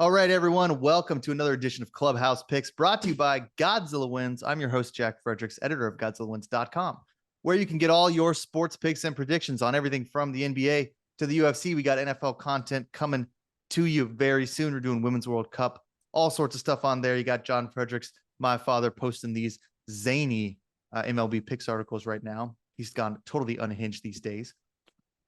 All right, everyone, welcome to another edition of Clubhouse Picks, brought to you by Godzilla Wins. I'm your host, Jack Fredericks, editor of GodzillaWins.com, where you can get all your sports picks and predictions on everything from the NBA to the UFC. We got NFL content coming to you very soon. We're doing Women's World Cup, all sorts of stuff on there. You got John Fredericks, my father, posting these zany MLB picks articles right now. He's gone totally unhinged these days.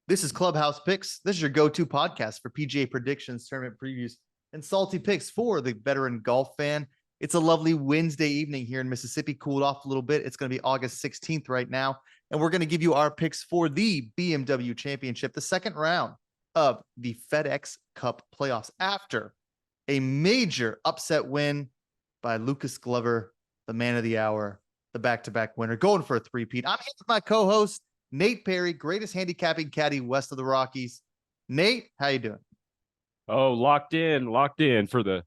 This is Clubhouse Picks. This is your go-to podcast for PGA predictions, tournament previews, and salty picks for the veteran golf fan. It's a lovely Wednesday evening here in Mississippi. Cooled off a little bit. It's going to be August 16th right now. And we're going to give you our picks for the BMW Championship, the second round of the FedEx Cup playoffs after a major upset win by Lucas Glover, the man of the hour, the back-to-back winner, going for a three-peat. I'm here with my co-host, Nate Perry, greatest handicapping caddy west of the Rockies. Nate, how you doing? Oh, locked in for the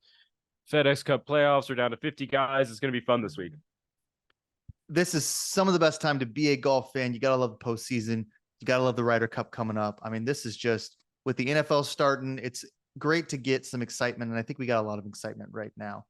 FedEx Cup playoffs. We're down to 50 guys. It's going to be fun this week. This is some of the best time to be a golf fan. You got to love the postseason. You got to love the Ryder Cup coming up. I mean, this is just, with the NFL starting, it's great to get some excitement, and I think we got a lot of excitement right now.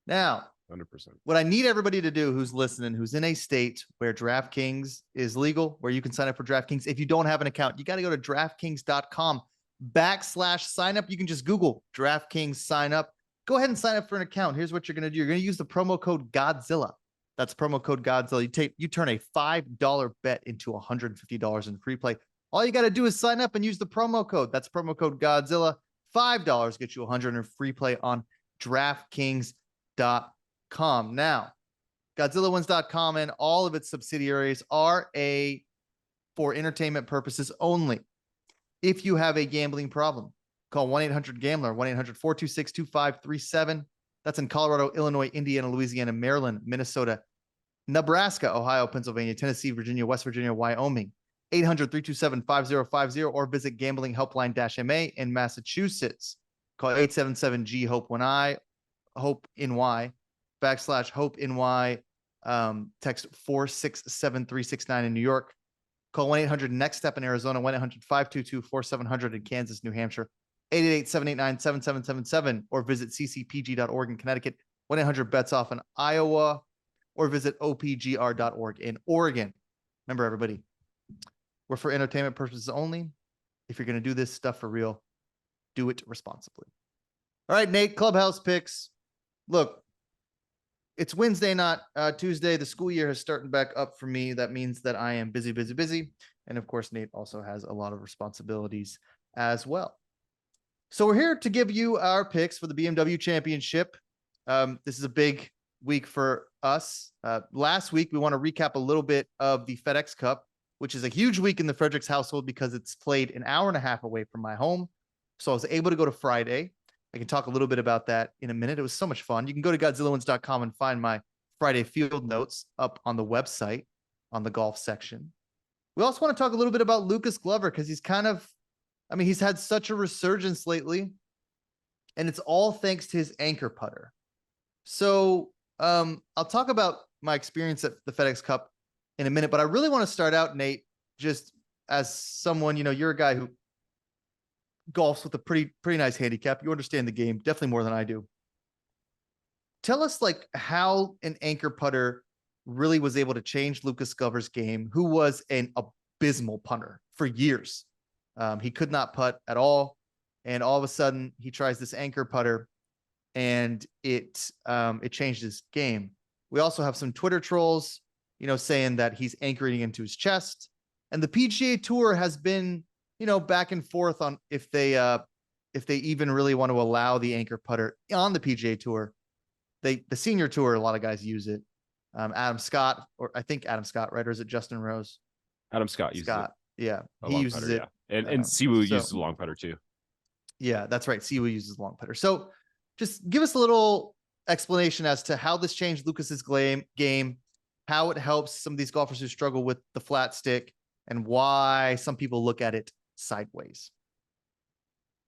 Now, 100%. What I need everybody to do who's listening, who's in a state where DraftKings is legal, where you can sign up for DraftKings. If you don't have an account, you got to go to DraftKings.com/sign up. You can just Google DraftKings sign up. Go ahead and sign up for an account. Here's what you're going to do. You're going to use the promo code Godzilla. That's promo code Godzilla. You turn a $5 bet into $150 in free play. All you got to do is sign up and use the promo code. That's promo code Godzilla. $5 gets you $100 in free play on DraftKings.com. Now, GodzillaWins.com and all of its subsidiaries are for entertainment purposes only. If you have a gambling problem, call 1-800-GAMBLER, 1-800-426-2537. That's in Colorado, Illinois, Indiana, Louisiana, Maryland, Minnesota, Nebraska, Ohio, Pennsylvania, Tennessee, Virginia, West Virginia, Wyoming, 800-327-5050, or visit gamblinghelpline-MA in Massachusetts. Call 877-G-HOPE-NY, HOPE-NY, /HOPE-NY, text 467-369 in New York. Call 1-800-NEXT-STEP in Arizona, 1-800-522-4700 in Kansas, New Hampshire, 888-789-7777, or visit ccpg.org in Connecticut, 1-800-BETS-OFF in Iowa, or visit opgr.org in Oregon. Remember, everybody, we're for entertainment purposes only. If you're going to do this stuff for real, do it responsibly. All right, Nate, Clubhouse Picks. Look, it's Wednesday, not Tuesday. The school year has started back up for me. That means that I am busy. And of course, Nate also has a lot of responsibilities as well. So we're here to give you our picks for the BMW Championship. This is a big week for us. Last week, we want to recap a little bit of the FedEx Cup, which is a huge week in the Fredericks household because it's played an hour and a half away from my home. So I was able to go to Friday. I can talk a little bit about that in a minute. It was so much fun. You can go to GodzillaWins.com and find my Friday field notes up on the website on the golf section. We also want to talk a little bit about Lucas Glover because he's he's had such a resurgence lately, and it's all thanks to his anchor putter. So I'll talk about my experience at the FedEx Cup in a minute, but I really want to start out, Nate, just as someone, you're a guy who golfs with a pretty nice handicap. You understand the game definitely more than I do. Tell us how an anchor putter really was able to change Lucas Glover's game, who was an abysmal punter for years. He could not putt at all. And all of a sudden he tries this anchor putter and it changed his game. We also have some Twitter trolls, saying that he's anchoring into his chest, and the PGA Tour has been, back and forth on if they even really want to allow the anchor putter on the PGA Tour. The senior tour, a lot of guys use it. Adam Scott, right? Or is it Justin Rose? Adam Scott uses it. Yeah, he uses putter, it. Yeah. And Siwoo uses a long putter too. Yeah, that's right. Siwoo uses long putter. So just give us a little explanation as to how this changed Lucas's game, how it helps some of these golfers who struggle with the flat stick, and why some people look at it sideways.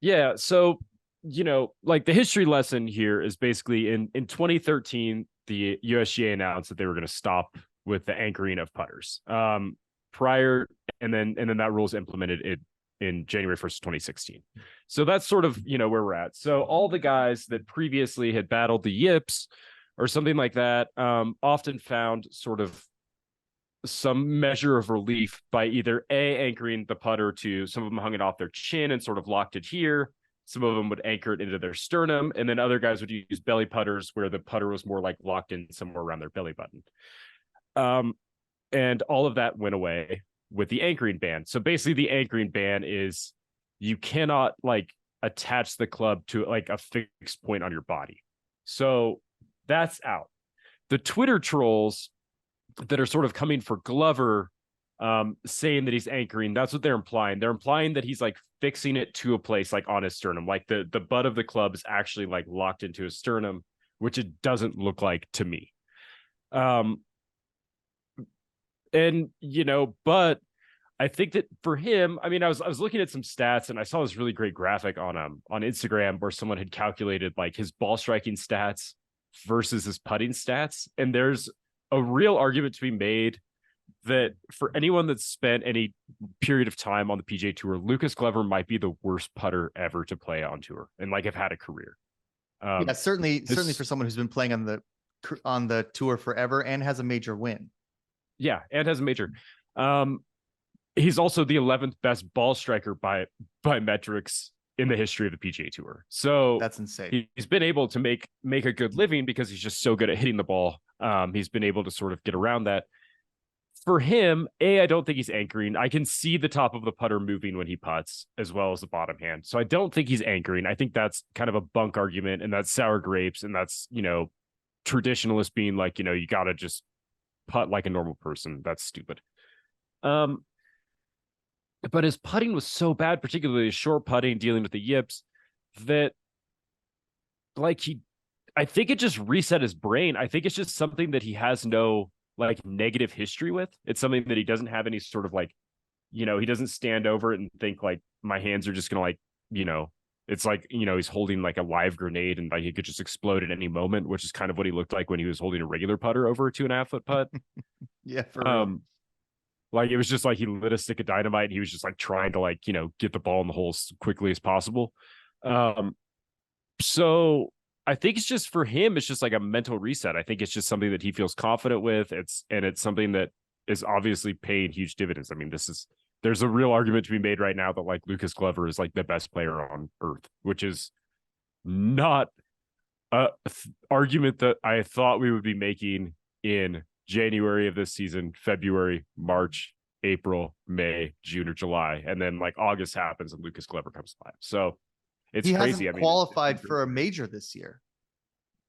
Yeah. So, the history lesson here is basically in 2013, the USGA announced that they were going to stop with the anchoring of putters. Prior, and then that rule is implemented in January 1st, 2016. So that's sort of, where we're at. So all the guys that previously had battled the yips or something like that often found sort of some measure of relief by either anchoring the putter to, some of them hung it off their chin and sort of locked it here. Some of them would anchor it into their sternum, and then other guys would use belly putters where the putter was more like locked in somewhere around their belly button. And all of that went away with the anchoring band. So basically the anchoring band is you cannot like attach the club to like a fixed point on your body. So that's out. The Twitter trolls that are sort of coming for Glover, saying that he's anchoring, that's what they're implying. They're implying that he's like fixing it to a place like on his sternum, like the butt of the club is actually like locked into his sternum, which it doesn't look like to me. And but I think that for him, I mean, I was looking at some stats and I saw this really great graphic on Instagram where someone had calculated like his ball striking stats versus his putting stats, and there's a real argument to be made that for anyone that's spent any period of time on the PGA Tour, Lucas Glover might be the worst putter ever to play on tour and like have had a career. Yeah, certainly for someone who's been playing on the tour forever and has a major win. Yeah, and has a major. He's also the 11th best ball striker by metrics in the history of the PGA Tour. So that's insane. He's been able to make a good living because he's just so good at hitting the ball. He's been able to sort of get around that. For him, I don't think he's anchoring. I can see the top of the putter moving when he putts as well as the bottom hand. So I don't think he's anchoring. I think that's kind of a bunk argument, and that's sour grapes, and that's, traditionalists being like, you got to just putt like a normal person. That's stupid. But his putting was so bad, particularly his short putting, dealing with the yips, that like I think it just reset his brain. I think it's just something that he has no like negative history with. It's something that he doesn't have any sort of like, he doesn't stand over it and think like my hands are just gonna like, it's like, he's holding like a live grenade and like it could just explode at any moment, which is kind of what he looked like when he was holding a regular putter over a 2.5 foot putt. Yeah, for real. Like it was just like he lit a stick of dynamite and he was just like trying to like, get the ball in the hole as quickly as possible. So I think it's just for him, it's just like a mental reset. I think it's just something that he feels confident with. It's something that is obviously paying huge dividends. I mean, there's a real argument to be made right now that like Lucas Glover is like the best player on earth, which is not a argument that I thought we would be making in January of this season, February, March, April, May, June, or July. And then like August happens and Lucas Glover comes alive. So it's crazy. Hasn't qualified for a major this year.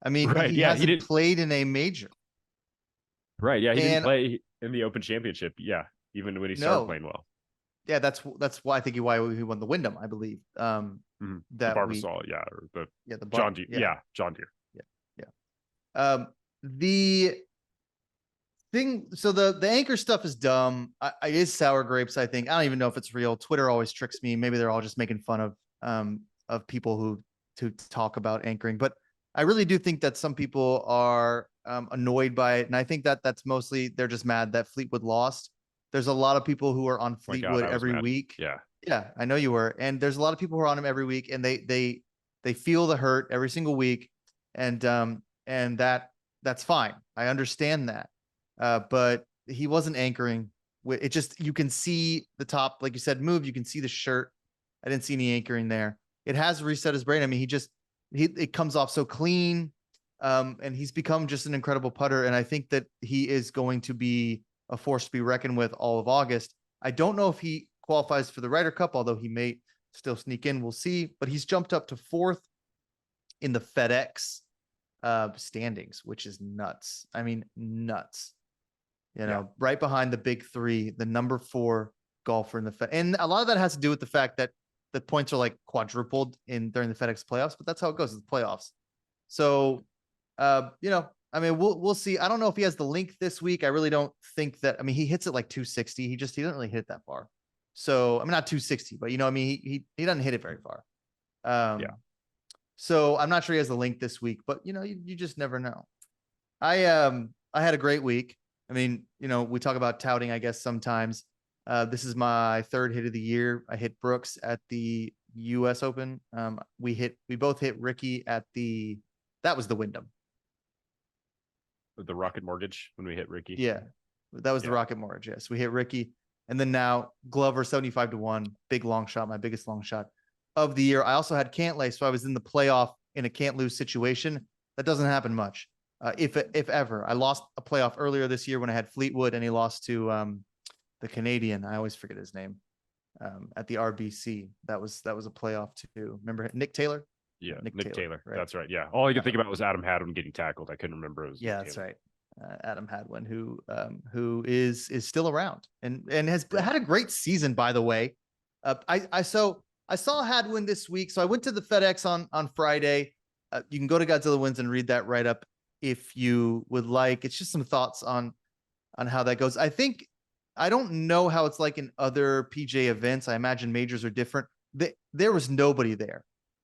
I mean, right, he hasn't played in a major. Right. Yeah. He didn't play in the Open Championship. Yeah. Even when he started playing well. Yeah. That's why I think why he won the Wyndham, I believe. That the Barbasol, or the John Deere. Yeah. John Deere. Yeah. The thing, so the anchor stuff is dumb. It is sour grapes, I think. I don't even know if it's real. Twitter always tricks me. Maybe they're all just making fun of people who talk about anchoring, but I really do think that some people are annoyed by it, and I think that that's mostly they're just mad that Fleetwood lost. There's a lot of people who are on Fleetwood every week. Yeah, I know you were, and there's a lot of people who are on him every week, and they feel the hurt every single week, and that's fine. I understand that, but he wasn't anchoring. It just, you can see the top, like you said, move. You can see the shirt. I didn't see any anchoring there. It has reset his brain. I mean, it comes off so clean, and he's become just an incredible putter. And I think that he is going to be a force to be reckoned with all of August. I don't know if he qualifies for the Ryder Cup, although he may still sneak in. We'll see. But he's jumped up to 4th in the FedEx standings, which is nuts. I mean, nuts. Right behind the big three, the number 4 golfer in the Fed. And a lot of that has to do with the fact that the points are like quadrupled during the FedEx playoffs, but that's how it goes. It's the playoffs. So, I mean, we'll see. I don't know if he has the link this week. I really don't think that. I mean, he hits it like 260. He doesn't really hit it that far. So, I mean, not 260, but I mean, he doesn't hit it very far. So I'm not sure he has the link this week, but you just never know. I had a great week. I mean, we talk about touting, I guess, sometimes. This is my third hit of the year. I hit Brooks at the US Open. We both hit Ricky at that was the Wyndham. The Rocket Mortgage when we hit Ricky. Yeah, that was the Rocket Mortgage. Yes, we hit Ricky, and then now Glover 75-1, big long shot, my biggest long shot of the year. I also had Cantlay, so I was in the playoff in a can't lose situation. That doesn't happen much, if ever. I lost a playoff earlier this year when I had Fleetwood, and he lost to the Canadian. I always forget his name. At the RBC, that was a playoff too. Remember Nick Taylor? Yeah, Nick Taylor. Right? That's right. Yeah, all I could think about was Adam Hadwin getting tackled. I couldn't remember. It was yeah, that's right. Adam Hadwin, who is still around and has had a great season, by the way. I saw Hadwin this week, so I went to the FedEx on Friday. You can go to Godzilla Wins and read that write up if you would like. It's just some thoughts on how that goes. I don't know how it's like in other PJ events. I imagine majors are different. There was nobody there.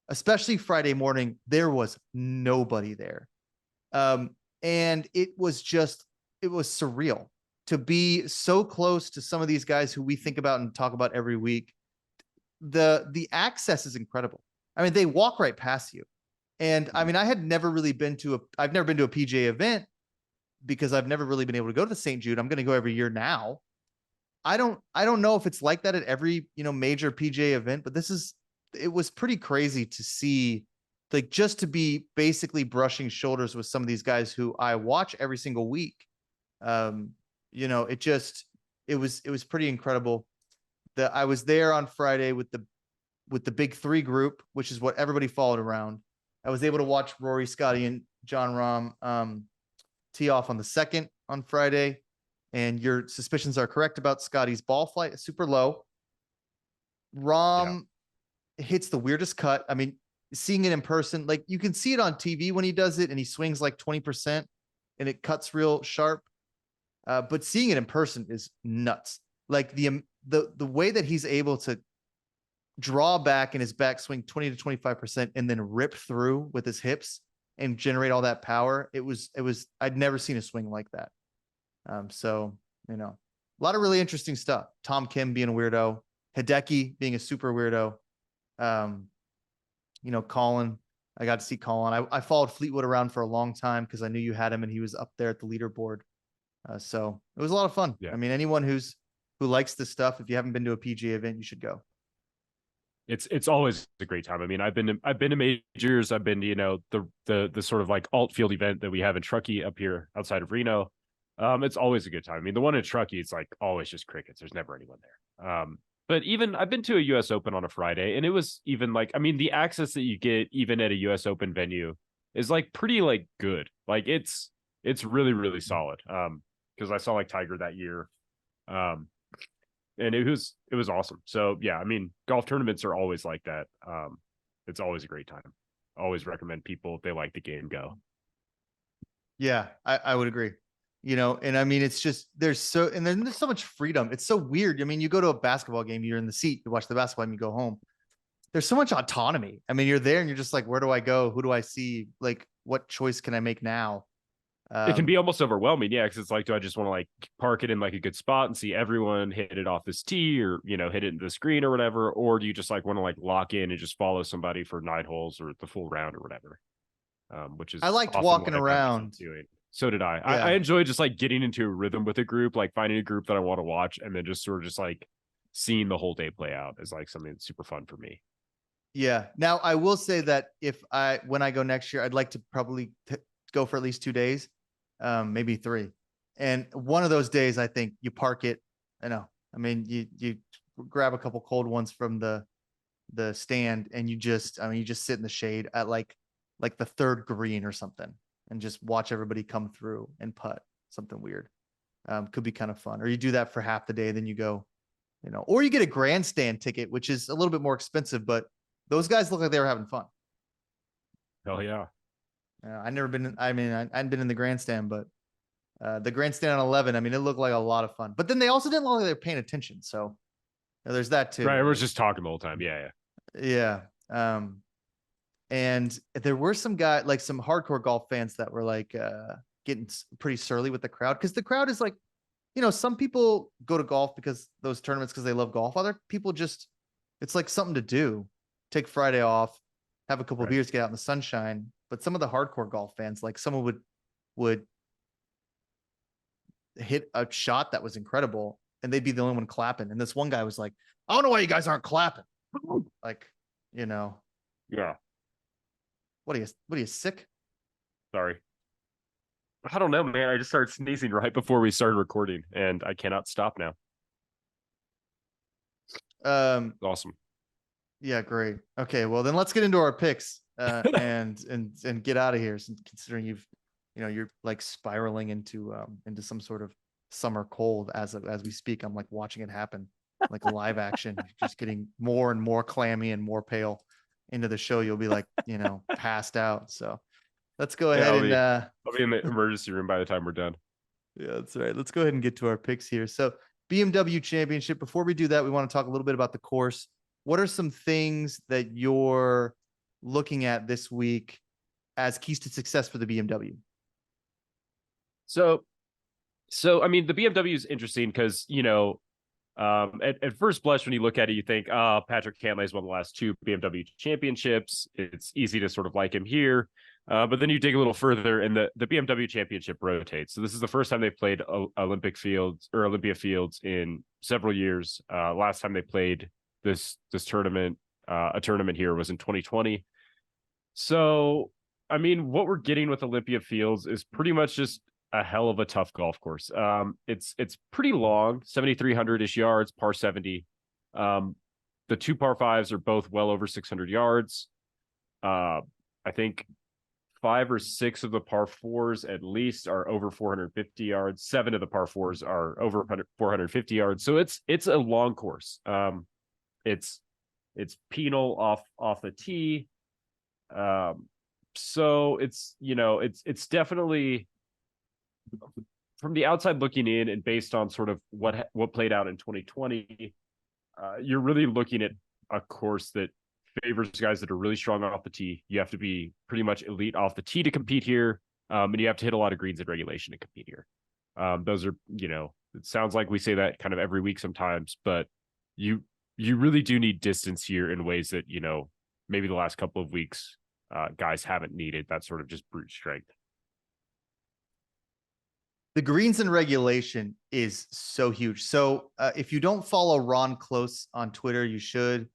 Especially Friday morning, there was nobody there. And it was surreal to be so close to some of these guys who we think about and talk about every week. The access is incredible. I mean, they walk right past you. And I mean, I've never been to a PJ event because I've never really been able to go to the St. Jude. I'm going to go every year now. I don't know if it's like that at every, major PJ event, but it was pretty crazy to see, like, just to be basically brushing shoulders with some of these guys who I watch every single week. It was pretty incredible that I was there on Friday with the big three group, which is what everybody followed around. I was able to watch Rory, Scotty, and John Rahm tee off on the second on Friday. And your suspicions are correct about Scotty's ball flight, super low. Rahm hits the weirdest cut. I mean, seeing it in person, like you can see it on TV when he does it and he swings like 20% and it cuts real sharp. But seeing it in person is nuts. Like the way that he's able to draw back in his backswing 20 to 25% and then rip through with his hips and generate all that power. I'd never seen a swing like that. So, a lot of really interesting stuff. Tom Kim being a weirdo, Hideki being a super weirdo. Colin, I got to see Colin. I followed Fleetwood around for a long time because I knew you had him and he was up there at the leaderboard. So it was a lot of fun. Yeah. I mean, anyone who likes this stuff, if you haven't been to a PGA event, you should go. It's always a great time. I mean, I've been to majors. I've been to, the sort of like alt field event that we have in Truckee up here outside of Reno. It's always a good time. I mean, the one in Truckee, it's like always just crickets. There's never anyone there. But even I've been to a US Open on a Friday, and it was even like, I mean, the access that you get even at a US Open venue is like pretty like good. Like it's really, really solid. Because I saw like Tiger that year. And it was awesome. So yeah, I mean, golf tournaments are always like that. It's always a great time. Always recommend people, if they like the game, go. Yeah, I would agree. And I mean, it's just, there's so much freedom. It's so weird. I mean, you go to a basketball game, you're in the seat, you watch the basketball game, you go home. There's so much autonomy. I mean, you're there and you're just like, where do I go? Who do I see? Like, what choice can I make now? It can be almost overwhelming. Yeah. Cause it's like, do I just want to like park it in like a good spot and see everyone hit it off this tee or, hit it into the screen or whatever? Or do you just like want to like lock in and just follow somebody for 9 holes or the full round or whatever? Which is, I liked walking around. So did I. Yeah. I enjoy just like getting into a rhythm with a group, like finding a group that I want to watch and then just sort of just like seeing the whole day play out is like something that's super fun for me. Yeah. Now I will say that when I go next year, I'd like to probably go for at least 2 days, maybe 3. And one of those days, I think you park it. I mean, you grab a couple cold ones from the stand and you just sit in the shade at like the 3rd green or something and just watch everybody come through and putt something weird. Could be kind of fun. Or you do that for half the day, then you go, or you get a grandstand ticket, which is a little bit more expensive, but those guys look like they were having fun. Hell yeah. I hadn't been in the grandstand, but the grandstand on 11, I mean, it looked like a lot of fun. But then they also didn't look like they were paying attention. So there's that too. Right. Everyone's just talking the whole time. Yeah. Yeah. And there were some guys, like some hardcore golf fans that were like getting pretty surly with the crowd because the crowd is like some people go to golf because those tournaments because they love golf. Other people just, it's like something to do. Take Friday off, have a couple of beers, get out in the sunshine. But some of the hardcore golf fans, like someone would hit a shot that was incredible, and they'd be the only one clapping. And this one guy was like, "I don't know why you guys aren't clapping." Like, Yeah. What are you sick? Sorry. I don't know, man. I just started sneezing right before we started recording, and I cannot stop now. Awesome. Yeah, great. Okay, well then let's get into our picks and get out of here. Considering you're like spiraling into some sort of summer cold as we speak. I'm like watching it happen, like live action. Just getting more and more clammy and more pale into the show. You'll be like passed out. So let's go ahead I'll be in the emergency room by the time we're done. Yeah, that's right. Let's go ahead and get to our picks here. So BMW Championship. Before we do that, we want to talk a little bit about the course. What are some things that you're looking at this week as keys to success for the BMW? So I mean, the BMW is interesting because, at first blush, when you look at it, you think, Patrick Cantlay's won the last 2 BMW championships. It's easy to sort of like him here. But then you dig a little further and the BMW Championship rotates. So this is the first time they've played Olympia Fields in several years. Last time they played this tournament, a tournament here, was in 2020. So, I mean, what we're getting with Olympia Fields is pretty much just a hell of a tough golf course. It's pretty long, 7,300-ish yards, par 70. The 2 par 5s are both well over 600 yards. I think 5 or 6 of the par 4s at least are over 450 yards. 7 of the par 4s are over 450 yards. So it's a long course. It's penal off the tee. So it's definitely, from the outside looking in and based on sort of what played out in 2020, you're really looking at a course that favors guys that are really strong off the tee. You have to be pretty much elite off the tee to compete here. And you have to hit a lot of greens in regulation to compete here. Those are, it sounds like we say that kind of every week sometimes, but you really do need distance here in ways that, maybe the last couple of weeks, guys haven't needed that sort of just brute strength. The greens in regulation is so huge. So if you don't follow Ron Close on Twitter, you should.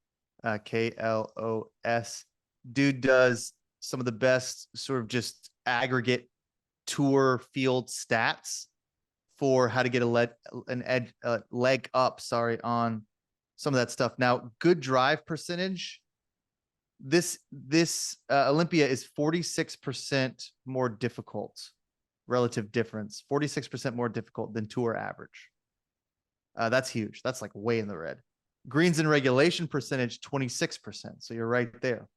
KLOS. Dude does some of the best sort of just aggregate tour field stats for how to get a leg up, on some of that stuff. Now, good drive percentage. This Olympia is 46% more difficult. Relative difference, 46% more difficult than tour average. That's huge. That's like way in the red. Greens in regulation percentage, 26%. So you're right there.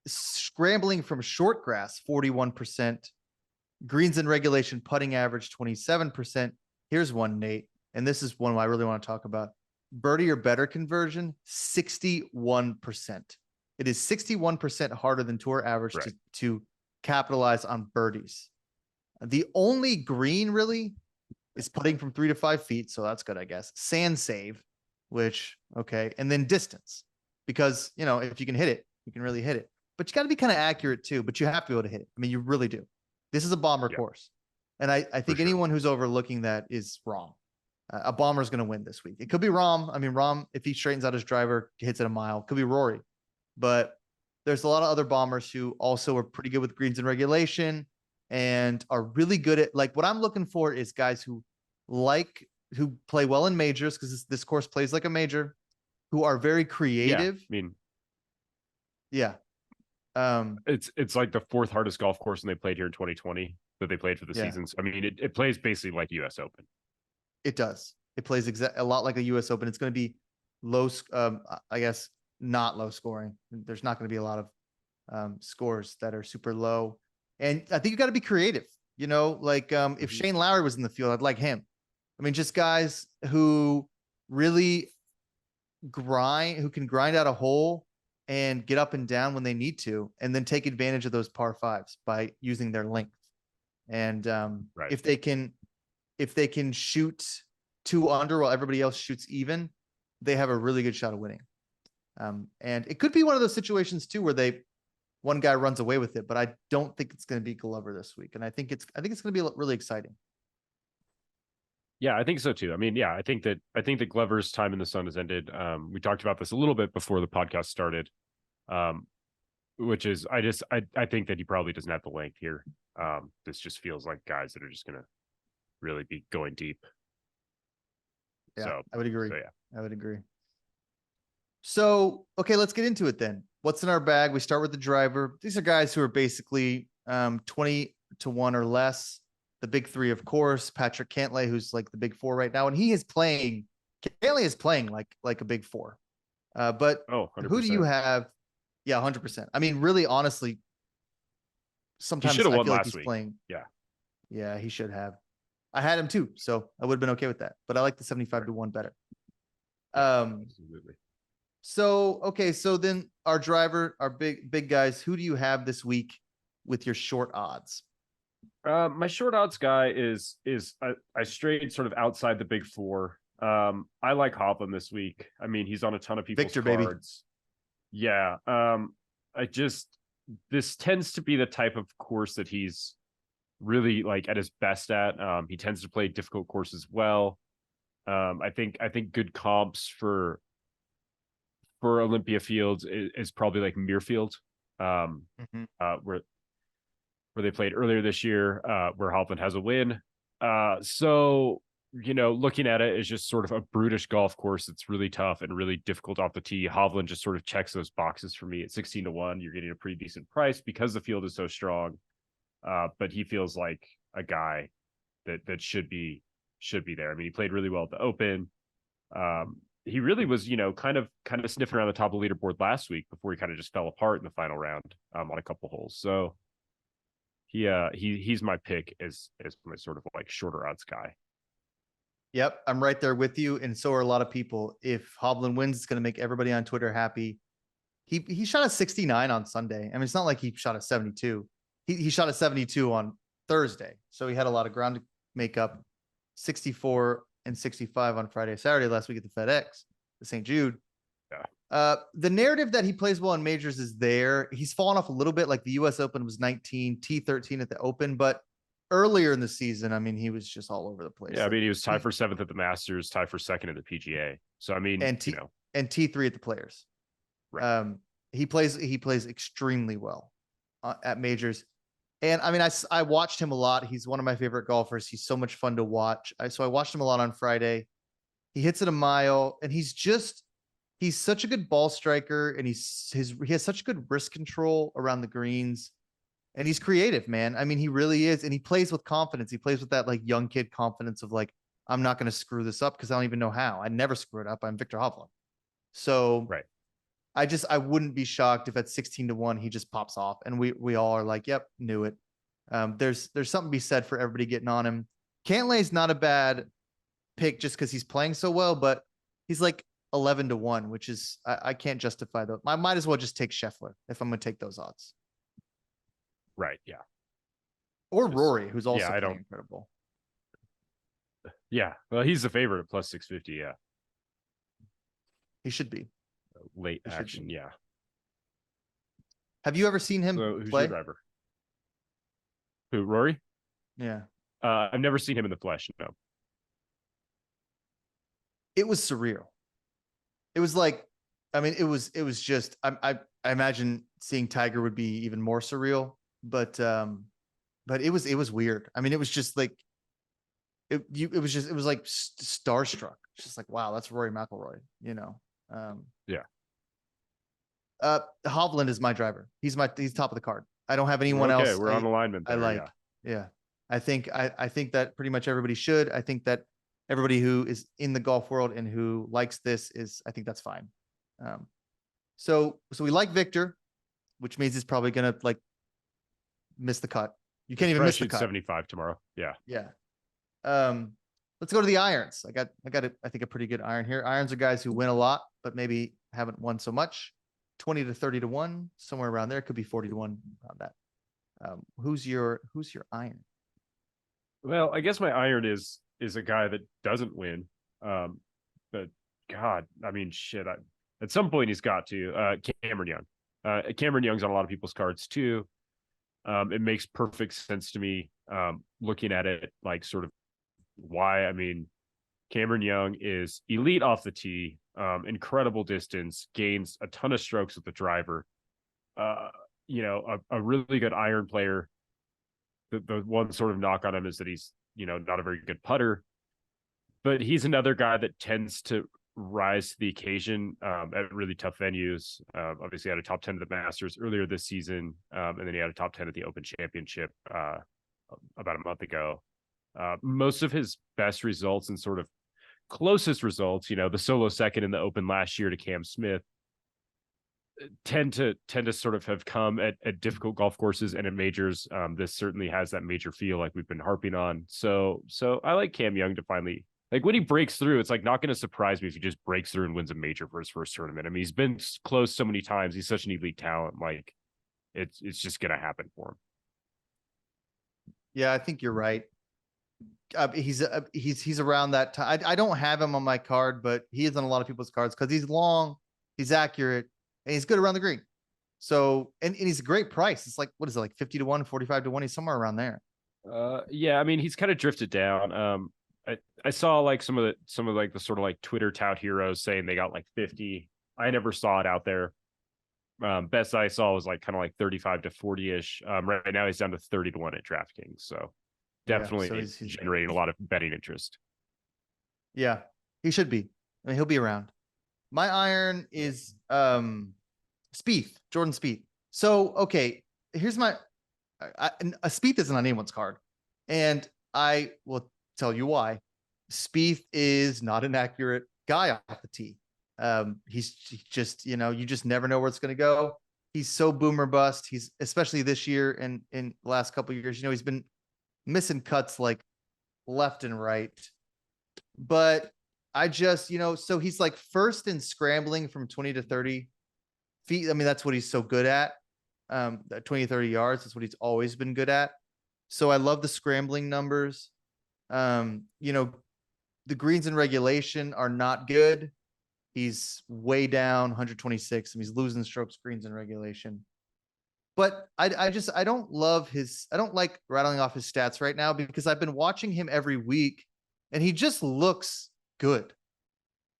Scrambling from short grass, 41%. Greens in regulation putting average, 27%. Here's one, Nate, and this is one I really want to talk about. Birdie or better conversion, 61%. It is 61% harder than tour average to capitalize on birdies. The only green really is putting from 3 to 5 feet. So that's good, I guess. Sand save, which, okay. And then distance, because, if you can hit it, you can really hit it, but you got to be kind of accurate too, but you have to be able to hit it. I mean, you really do. This is a bomber course. And I think anyone who's overlooking that is wrong. A bomber is going to win this week. It could be Rahm. I mean, Rahm, if he straightens out his driver, hits it a mile, could be Rory, but there's a lot of other bombers who also are pretty good with greens and regulation and are really good at, like, what I'm looking for is guys who play well in majors, because this course plays like a major, who are very creative. Yeah, it's like the 4th hardest golf course, and they played here in 2020 that they played for the season. So, I mean, it plays basically like US Open. It does. It plays a lot like a US Open. It's going to be low, I guess, not low scoring. There's not going to be a lot of scores that are super low. And I think you got to be creative, if Shane Lowry was in the field, I'd like him. I mean, just guys who really who can grind out a hole and get up and down when they need to, and then take advantage of those par 5s by using their length. And Right. if they can shoot 2 under while everybody else shoots even, they have a really good shot of winning. And it could be one of those situations too where one guy runs away with it, but I don't think it's going to be Glover this week, and I think it's going to be really exciting. Yeah, I think so too. I mean, yeah, I think that Glover's time in the sun has ended. We talked about this a little bit before the podcast started, which is I think that he probably doesn't have the length here. This just feels like guys that are just gonna really be going deep. Yeah, So, I would agree. So, yeah, I would agree. So, okay, let's get into it then. What's in our bag? We start with the driver. These are guys who are basically 20 to 1 or less. The big 3, of course, Patrick Cantlay, who's like the big 4 right now, and Cantlay is playing like a big 4. But 100%. who do you have? Yeah, 100%. I mean, really, honestly, sometimes I feel like he's playing. Yeah, he should have. I had him too, so I would have been okay with that. But I like the 75 to 1 better. Absolutely. So, okay. So then our driver, our big guys, who do you have this week with your short odds? My short odds guy is I strayed sort of outside the big 4. I like Hovland this week. I mean, he's on a ton of people's Victor, cards. Baby. Yeah. This tends to be the type of course that he's really like at his best at. He tends to play difficult courses well. I think good comps for Olympia Fields is probably like Muirfield, where they played earlier this year, where Hovland has a win. So, looking at it is just sort of a brutish golf course that's really tough and really difficult off the tee. Hovland just sort of checks those boxes for me. At 16 to 1, you're getting a pretty decent price because the field is so strong. But he feels like a guy that should be there. I mean, he played really well at the Open. He really was, kind of sniffing around the top of the leaderboard last week before he kind of just fell apart in the final round on a couple holes. So he's my pick as my sort of like shorter odds guy. Yep, I'm right there with you, and so are a lot of people. If Hovland wins, it's going to make everybody on Twitter happy. He shot a 69 on Sunday. I mean, it's not like he shot a 72. He shot a 72 on Thursday, so he had a lot of ground to make up. 64 and 65 on Friday, Saturday last week at the FedEx, the St. Jude. Yeah. The narrative that he plays well in majors is there. He's fallen off a little bit. Like the U.S. Open was 19, T13 at the Open, but earlier in the season, I mean, he was just all over the place. Yeah, I mean, he was tied for 7th at the Masters, tied for 2nd at the PGA. So I mean, and T3 at the Players. Right. He plays extremely well at majors. And I mean, I watched him a lot. He's one of my favorite golfers. He's so much fun to watch. So I watched him a lot on Friday. He hits it a mile, and he's such a good ball striker, and he has such good wrist control around the greens, and he's creative, man. I mean, he really is, and he plays with confidence. He plays with that like young kid confidence of like, I'm not going to screw this up because I don't even know how. I never screw it up. I'm Victor Hovland. So right. I wouldn't be shocked if at 16 to 1 he just pops off, and we all are like, yep, knew it. There's something to be said for everybody getting on him. Cantlay's not a bad pick just because he's playing so well, but he's like 11 to 1, which is I can't justify that. I might as well just take Scheffler if I'm going to take those odds. Right. Yeah. Or Rory, who's also incredible. Yeah. Well, he's the favorite at plus 650. Yeah. He should be. Late action. Yeah. Have you ever seen him who's play? Your driver? Who, Rory? Yeah. I've never seen him in the flesh. No. It was surreal. It was like, I mean, it was just, I imagine seeing Tiger would be even more surreal, but it was weird. I mean, it was just like, it was like starstruck. It's just like, wow, that's Rory McIlroy, Yeah. Hovland is my driver. He's top of the card. I don't have anyone else. We're on alignment there. I like. Yeah. I think that pretty much everybody should. I think that everybody who is in the golf world and who likes this I think that's fine. So we like Victor, which means he's probably gonna like miss the cut. You can't even miss the cut. 75 tomorrow. Yeah. Yeah. Let's go to the irons. I got I think a pretty good iron here. Irons are guys who win a lot, but maybe haven't won so much. 20 to 30 to 1, somewhere around there. It could be 40 to 1 around that. Who's your iron? Well, I guess my iron is a guy that doesn't win. But God, I mean, shit. At some point, he's got to. Cameron Young. Cameron Young's on a lot of people's cards too. It makes perfect sense to me. Looking at it, like sort of why. I mean, Cameron Young is elite off the tee, incredible distance, gains a ton of strokes with the driver. A really good iron player. The one sort of knock on him is that he's, not a very good putter, but he's another guy that tends to rise to the occasion at really tough venues. Obviously, he had a top 10 at the Masters earlier this season, and then he had a top 10 at the Open Championship about a month ago. Most of his best results and sort of closest results, the solo second in the Open last year to Cam Smith, tend to sort of have come at difficult golf courses and at majors. This certainly has that major feel, like we've been harping on. So I like Cam Young to finally, like, when he breaks through, it's like not going to surprise me if he just breaks through and wins a major for his first tournament. I mean, he's been close so many times. He's such an elite talent. Like, it's just going to happen for him. Yeah, I think you're right. He's around that time. I don't have him on my card, but he is on a lot of people's cards because he's long, he's accurate, and he's good around the green. So, and he's a great price. It's like, what is it, like 50 to 1, 45 to 1? He's somewhere around there. Yeah, I mean, he's kind of drifted down. I saw like some of like the sort of like Twitter tout heroes saying they got like 50. I never saw it out there. Best I saw was like kind of like 35 to 40-ish. Right now he's down to 30 to 1 at DraftKings. So definitely he's generating a lot of betting interest. Yeah, he should be. I mean, he'll be around. My iron is Spieth, Jordan Spieth. So, okay, here's my Spieth isn't on anyone's card, and I will tell you why. Spieth is not an accurate guy off the tee. He's just, you just never know where it's going to go. He's so boomer bust. He's, especially this year and in the last couple of years, he's been missing cuts like left and right. But I just, so he's like first in scrambling from 20 to 30 feet. I mean, that's what he's so good at. 20, 30 yards. That's what he's always been good at. So I love the scrambling numbers. The greens in regulation are not good. He's way down 126. And he's losing strokes greens in regulation. But I don't like rattling off his stats right now because I've been watching him every week and he just looks good.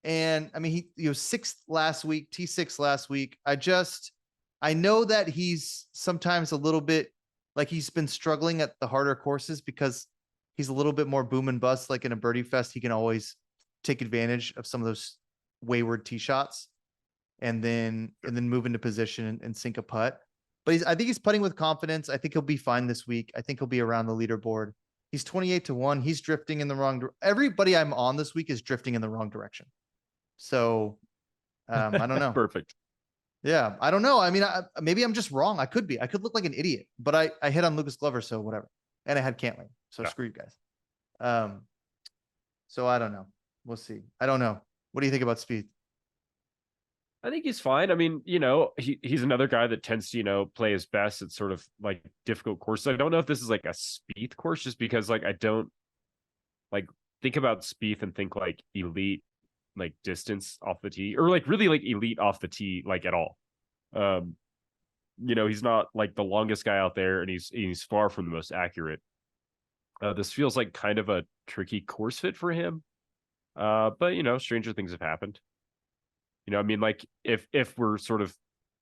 And I mean, he was sixth last week, T6 last week. I know that he's sometimes a little bit like he's been struggling at the harder courses because he's a little bit more boom and bust. Like in a birdie fest, he can always take advantage of some of those wayward tee shots and then move into position and sink a putt. But I think he's putting with confidence. I think he'll be fine this week. I think he'll be around the leaderboard. He's 28 to 1. He's drifting in the wrong direction. Everybody I'm on this week is drifting in the wrong direction. So I don't know. Perfect. Yeah, I don't know. I mean, maybe I'm just wrong. I could be. I could look like an idiot, but I hit on Lucas Glover, so whatever. And I had Cantley, so screw you guys. So I don't know. We'll see. I don't know. What do you think about Spieth? I think he's fine. I mean, he's another guy that tends to, play his best at sort of like difficult courses. I don't know if this is like a Spieth course, just because like I don't like think about Spieth and think like elite, like distance off the tee, or like really like elite off the tee, like at all. He's not like the longest guy out there, and he's far from the most accurate. This feels like kind of a tricky course fit for him. But stranger things have happened. I mean, like if we're sort of,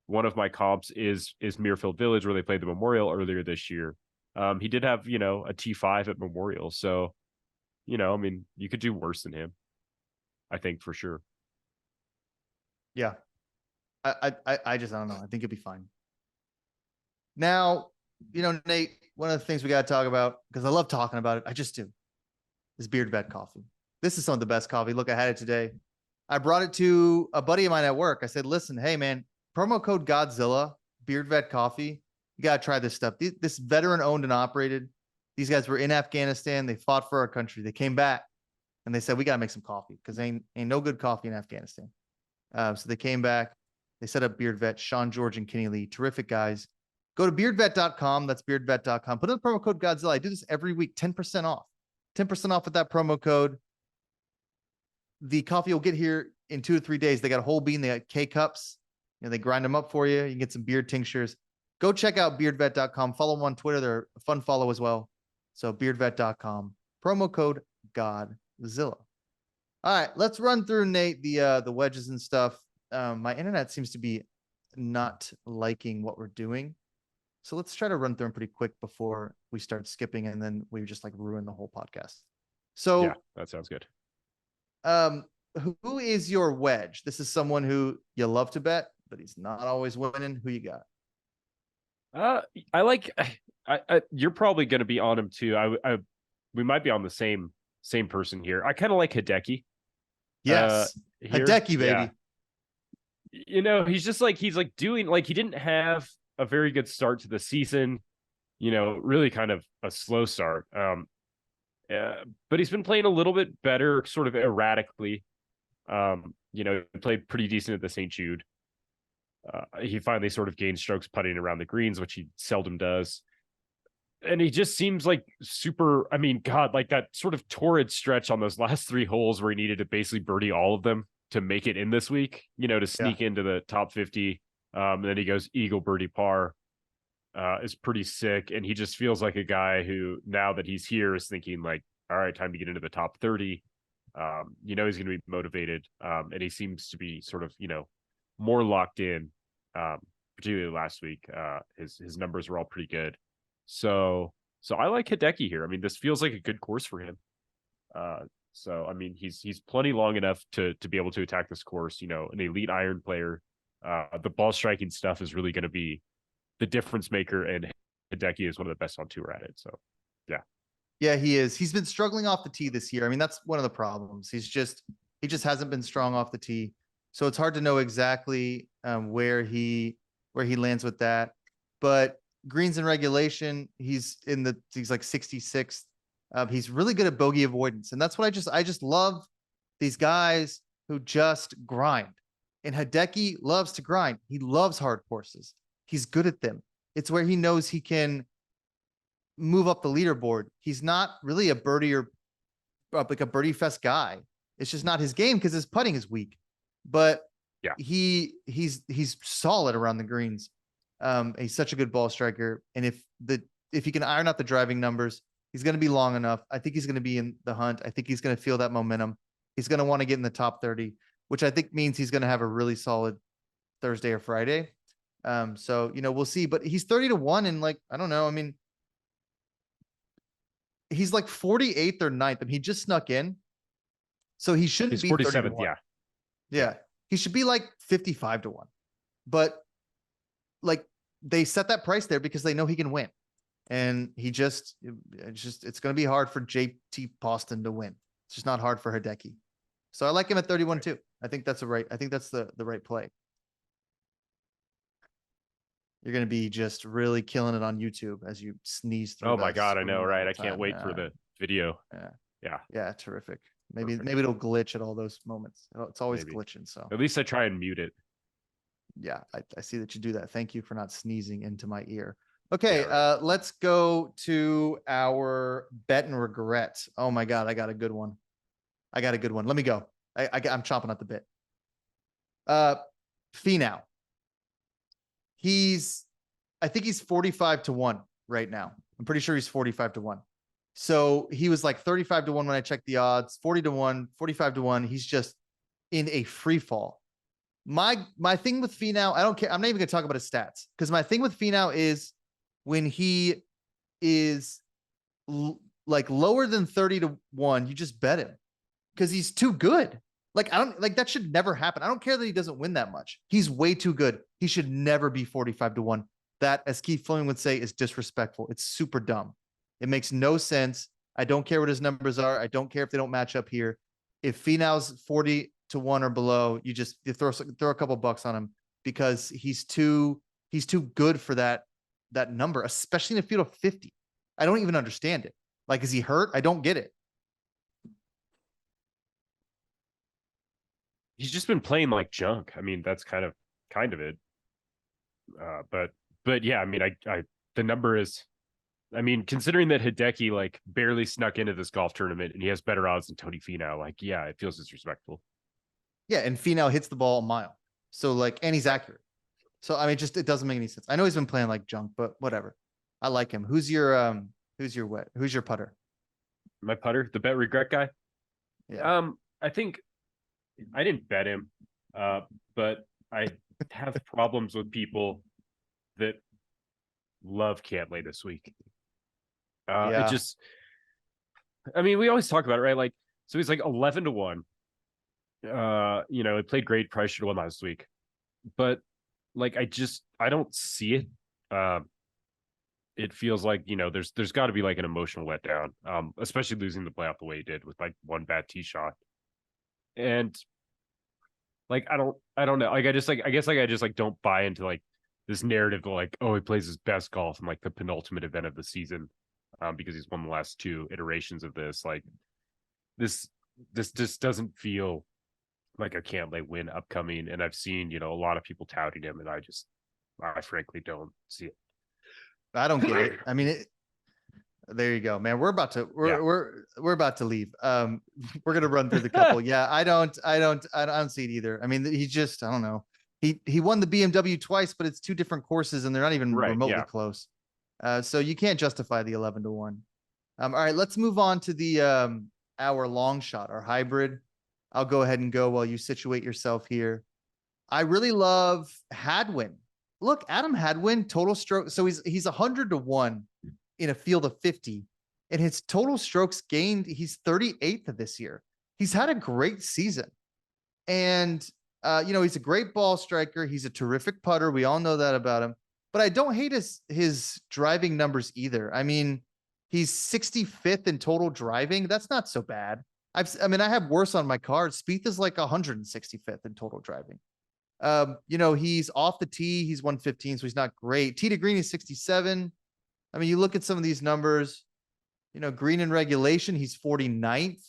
one of my comps is Muirfield Village, where they played the Memorial earlier this year. He did have, a T5 at Memorial. So, I mean, you could do worse than him, I think, for sure. Yeah. I just don't know. I think it'll be fine. Now, Nate, one of the things we got to talk about, because I love talking about it, I just do, is Beard Vet coffee. This is some of the best coffee. Look, I had it today. I brought it to a buddy of mine at work. I said, listen, hey, man, promo code Godzilla, Beard Vet Coffee. You got to try this stuff. This veteran owned and operated. These guys were in Afghanistan. They fought for our country. They came back and they said, we got to make some coffee because ain't no good coffee in Afghanistan. So they came back. They set up Beard Vet, Sean George and Kenny Lee. Terrific guys. Go to beardvet.com. That's beardvet.com. Put in the promo code Godzilla. I do this every week, 10% off. 10% off with that promo code. The coffee will get here in 2 to 3 days. They got whole bean, they got K cups, they grind them up for you. You can get some beard tinctures. Go check out beardvet.com. Follow them on Twitter. They're a fun follow as well. So beardvet.com, promo code Godzilla. All right, let's run through, Nate, the wedges and stuff. My internet seems to be not liking what we're doing. So let's try to run through them pretty quick before we start skipping, and then we just like ruin the whole podcast. So yeah, that sounds good. Who is your wedge? This is someone who you love to bet, but he's not always winning. Who you got? I like. You're probably going to be on him too. We might be on the same person here. I kind of like Hideki. Yes, Hideki, baby. Yeah. He's just like he didn't have a very good start to the season. Really kind of a slow start. But he's been playing a little bit better, sort of erratically. He played pretty decent at the St. Jude. He finally sort of gained strokes putting around the greens, which he seldom does. And he just seems like super, like that sort of torrid stretch on those last 3 holes where he needed to basically birdie all of them to make it in this week, to sneak into the top 50. And then he goes eagle, birdie, par. Is pretty sick. And he just feels like a guy who, now that he's here, is thinking like, all right, time to get into the top 30. He's going to be motivated. And he seems to be sort of, more locked in, particularly last week. His numbers were all pretty good. So I like Hideki here. This feels like a good course for him. He's plenty long enough to be able to attack this course, an elite iron player. The ball striking stuff is really going to be the difference maker, and Hideki is one of the best on tour at it. So, yeah. Yeah, he is. He's been struggling off the tee this year. That's one of the problems. He just hasn't been strong off the tee. So it's hard to know exactly where he lands with that. But greens in regulation, he's like 66th. He's really good at bogey avoidance, and that's what I just love these guys who just grind. And Hideki loves to grind. He loves hard courses. He's good at them. It's where he knows he can move up the leaderboard. He's not really a birdie or like a birdie fest guy. It's just not his game because his putting is weak. But yeah, he's solid around the greens. He's such a good ball striker. And if he can iron out the driving numbers, he's going to be long enough. I think he's going to be in the hunt. I think he's going to feel that momentum. He's going to want to get in the top 30, which I think means he's going to have a really solid Thursday or Friday. So we'll see, but he's 30 to 1, and like, I don't know. He's like 48th or 9th. He just snuck in. So he shouldn't be 47th. Yeah. He should be like 55 to 1. But like, they set that price there because they know he can win. And it's going to be hard for JT Poston to win. It's just not hard for Hideki. So I like him at 31 too. I think that's the right play. You're going to be just really killing it on YouTube as you sneeze through. Oh my God, I know, right? I can't wait for the video. Yeah, terrific. Maybe it'll glitch at all those moments. It's always glitching. So at least I try and mute it. Yeah, I see that you do that. Thank you for not sneezing into my ear. Okay, yeah, right. Let's go to our bet and regret. Oh my God, I got a good one. Let me go. I'm chomping at the bit. Finau. I think he's 45 to 1 right now. I'm pretty sure he's 45 to 1. So he was like 35 to 1 when I checked the odds, 40 to 1, 45 to 1. He's just in a free fall. My thing with Finau, I don't care. I'm not even going to talk about his stats, because my thing with Finau is when he is like lower than 30 to 1, you just bet him because he's too good. Like, that should never happen. I don't care that he doesn't win that much. He's way too good. He should never be 45 to 1. That, as Keith Fleming would say, is disrespectful. It's super dumb. It makes no sense. I don't care what his numbers are. I don't care if they don't match up here. If Finau's 40 to 1 or below, you throw a couple bucks on him because he's too good for that number, especially in a field of 50. I don't even understand it. Like, is he hurt? I don't get it. He's just been playing like junk. That's kind of it. But yeah, the number is I mean, considering that Hideki like barely snuck into this golf tournament and he has better odds than Tony Finau, like, yeah, it feels disrespectful. Yeah, and Finau hits the ball a mile. So like, and he's accurate. So I mean, just it doesn't make any sense. I know he's been playing like junk, but whatever. I like him. Who's your putter? My putter, the bet regret guy. Yeah. I think I didn't bet him, but I have problems with people that love Cantlay this week. It Yeah. just, I mean, we always talk about it, right? Like, so he's like 11-1. You know, it played great. Price should have won last week, but like, I don't see it. It feels like, you know, there's got to be like an emotional letdown, especially losing the playoff the way he did with like one bad tee shot. And like, I don't know. Like, I guess I just like don't buy into like this narrative of like, oh, he plays his best golf in like the penultimate event of the season, because he's won the last two iterations of this. Like, this just doesn't feel like a Cantlay win upcoming. And I've seen, you know, a lot of people touting him, and I frankly don't see it. I don't get it. I mean, there you go, man. We're about to leave. We're gonna run through the couple. Yeah, I don't see it either. I mean, he just, I don't know. He won the BMW twice, but it's two different courses and they're not even remotely close. So you can't justify the 11-1. All right, let's move on to the our long shot, our hybrid. I'll go ahead and go while you situate yourself here. I really love Hadwin. Look, Adam Hadwin, total stroke. So he's 100-1 in a field of 50, and his total strokes gained, he's 38th this year. He's had a great season. And you know, he's a great ball striker. He's a terrific putter. We all know that about him. But I don't hate his driving numbers either. I mean, he's 65th in total driving. That's not so bad. I have worse on my card. Spieth is like 165th in total driving. You know, he's off the tee. He's 115, so he's not great. Tee to green is 67. I mean, you look at some of these numbers, you know, green in regulation, he's 49th.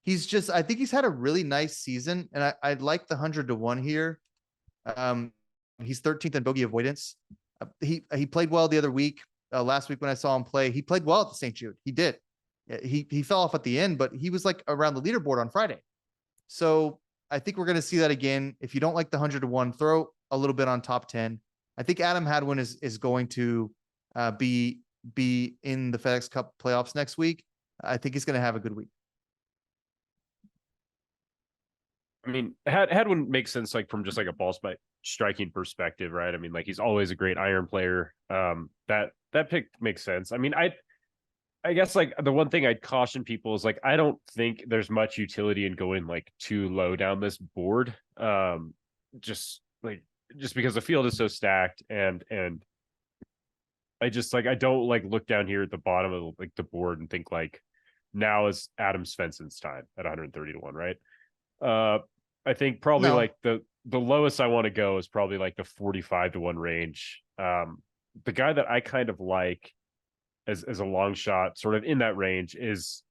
He's just, I think he's had a really nice season, and I like the 100-1 here. He's 13th in bogey avoidance. He played well the other week. Last week when I saw him play, he played well at the St. Jude. He did. He fell off at the end, but he was like around the leaderboard on Friday. So I think we're going to see that again. If you don't like the 100-1, throw a little bit on top 10. I think Adam Hadwin is going to be in the FedEx Cup playoffs next week. I think he's going to have a good week. I mean, Hadwin makes sense, like from just like a ball striking perspective, right? I mean, like he's always a great iron player. That pick makes sense. I mean, I guess like the one thing I'd caution people is like, I don't think there's much utility in going like too low down this board. Just because the field is so stacked, and I just like, I don't like look down here at the bottom of like the board and think like now is Adam Svensson's time at 130-1, right? I think probably like the lowest I want to go is probably like the 45-1 range. The guy that I kind of like as a long shot sort of in that range is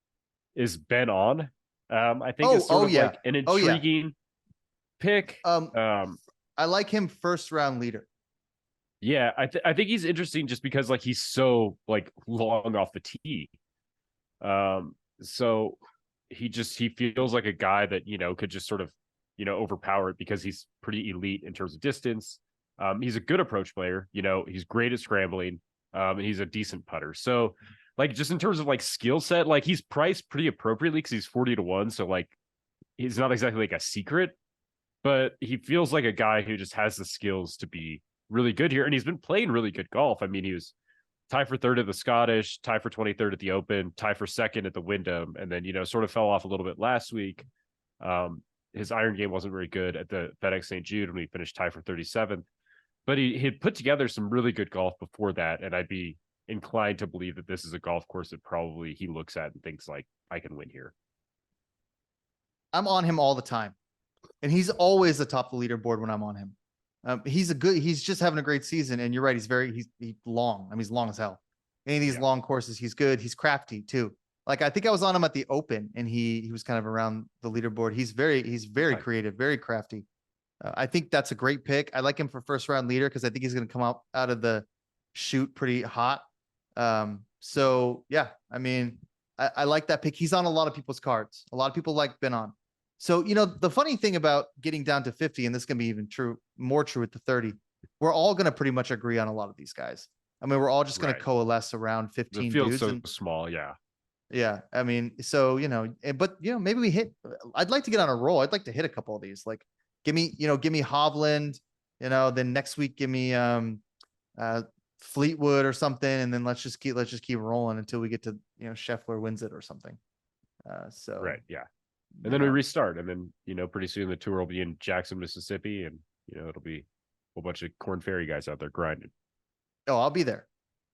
Ben On. I think it's sort of like an intriguing pick. I like him first round leader. Yeah, I think he's interesting just because like he's so like long off the tee. So he feels like a guy that, you know, could just sort of, you know, overpower it because he's pretty elite in terms of distance. He's a good approach player, you know, he's great at scrambling, and he's a decent putter. So like, just in terms of like skill set, like he's priced pretty appropriately because he's 40-1. So like, he's not exactly like a secret, but he feels like a guy who just has the skills to be really good here. And he's been playing really good golf. I mean, he was tie for third at the Scottish, tie for 23rd at the Open, tie for second at the Wyndham, and then, you know, sort of fell off a little bit last week. His iron game wasn't very good at the FedEx St. Jude when he finished tie for 37th, but he had put together some really good golf before that. And I'd be inclined to believe that this is a golf course that probably he looks at and thinks like, I can win here. I'm on him all the time, and he's always atop the leaderboard when I'm on him. He's just having a great season. And you're right. He's long. I mean, he's long as hell. Any of these long courses, he's good. He's crafty too. Like, I think I was on him at the Open, and he was kind of around the leaderboard. He's very creative, very crafty. I think that's a great pick. I like him for first round leader because I think he's going to come out of the chute pretty hot. So yeah, I mean, I like that pick. He's on a lot of people's cards. A lot of people like Ben on. So, the funny thing about getting down to 50, and this can be even more true at the 30, we're all going to pretty much agree on a lot of these guys. I mean, we're all just going to Right. coalesce around The 15 field's dudes. so And small. Yeah. yeah, I mean, so, but, maybe we hit, I'd like to get on a roll. I'd like to hit a couple of these. Like, give me Hovland, then next week, give me, Fleetwood or something. And then let's just keep rolling until we get to, Scheffler wins it or something. So, Right. Yeah. And then we restart. And then, pretty soon the tour will be in Jackson, Mississippi. And, it'll be a whole bunch of Corn Ferry guys out there grinding. Oh, I'll be there.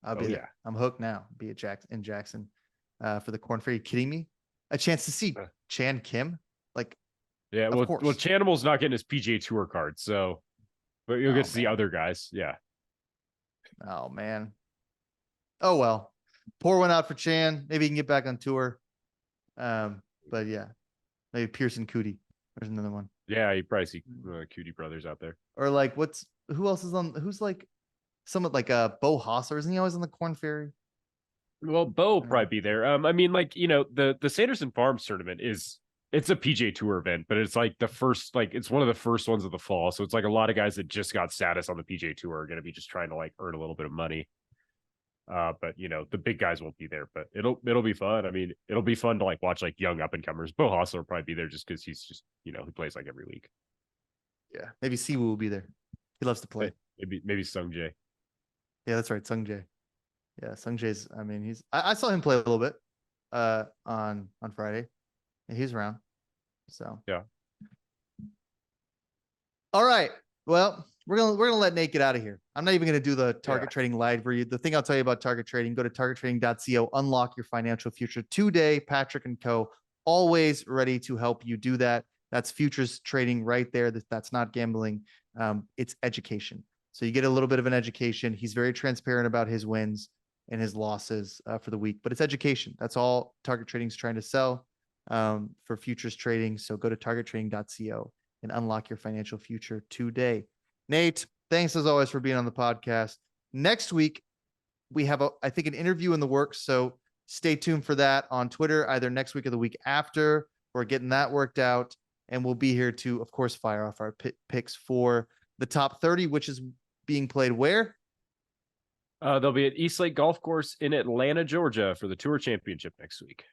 I'll be yeah. there. I'm hooked now. Be at Jackson for the Corn Ferry. You kidding me? A chance to see Chan Kim? Like, yeah, of course. Well, Chanimal's not getting his PGA Tour card, so but you'll get to see other guys. Yeah. Oh man. Oh well. Pour one out for Chan. Maybe he can get back on tour. But yeah, maybe Pearson Cootie. There's another one. Yeah, you probably see Cootie brothers out there. Or like, who else is on? Who's like, someone like Bo Hosler? Isn't he always on the Corn Ferry? Well, Bo will probably be there. I mean, like, the Sanderson Farms tournament it's a PGA Tour event, but it's like it's one of the first ones of the fall. So it's like a lot of guys that just got status on the PGA Tour are going to be just trying to like earn a little bit of money. But the big guys won't be there, but it'll be fun. I mean, it'll be fun to like watch like young up and comers. Bo Hosler will probably be there just because he's just, he plays like every week. Yeah. Maybe Siwoo will be there. He loves to play. Maybe Sung Jae. Yeah, that's right. Sung Jae. Yeah, Sung Jae's, I mean, I saw him play a little bit on Friday. He's around. So yeah. All right. Well, we're gonna let Nate get out of here. I'm not even gonna do the target trading live for you. The thing I'll tell you about target trading, go to targettrading.co, unlock your financial future today. Patrick and Co. always ready to help you do that. That's futures trading right there. That's not gambling. It's education. So you get a little bit of an education. He's very transparent about his wins and his losses for the week, but it's education. That's all target trading is trying to sell for futures trading. So go to targettrading.co and unlock your financial future today. Nate, thanks as always for being on the podcast. Next week, we have, I think, an interview in the works. So stay tuned for that on Twitter, either next week or the week after. We're getting that worked out. And we'll be here to, of course, fire off our picks for the top 30, which is being played where? They'll be at East Lake Golf Course in Atlanta, Georgia for the Tour Championship next week.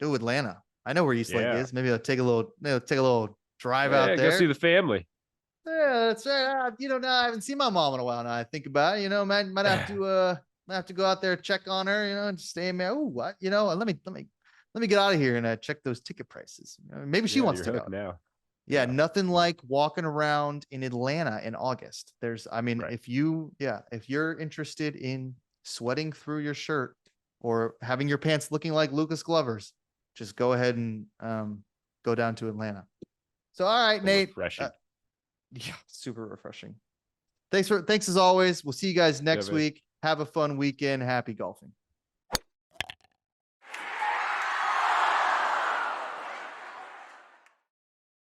Oh, Atlanta. I know where East Lake is. Maybe I'll take a little drive out there. Go see the family. Yeah, that's right. I haven't seen my mom in a while now. I think about it. Might have to go out there, check on her, and stay in there. Oh, what? Let me get out of here and check those ticket prices. Maybe she wants to go now. Yeah, nothing like walking around in Atlanta in August. If you're interested in sweating through your shirt or having your pants looking like Lucas Glover's, just go ahead and go down to Atlanta. So, all right, Nate. Refreshing. Yeah, super refreshing. Thanks as always. We'll see you guys next week. Have a fun weekend. Happy golfing.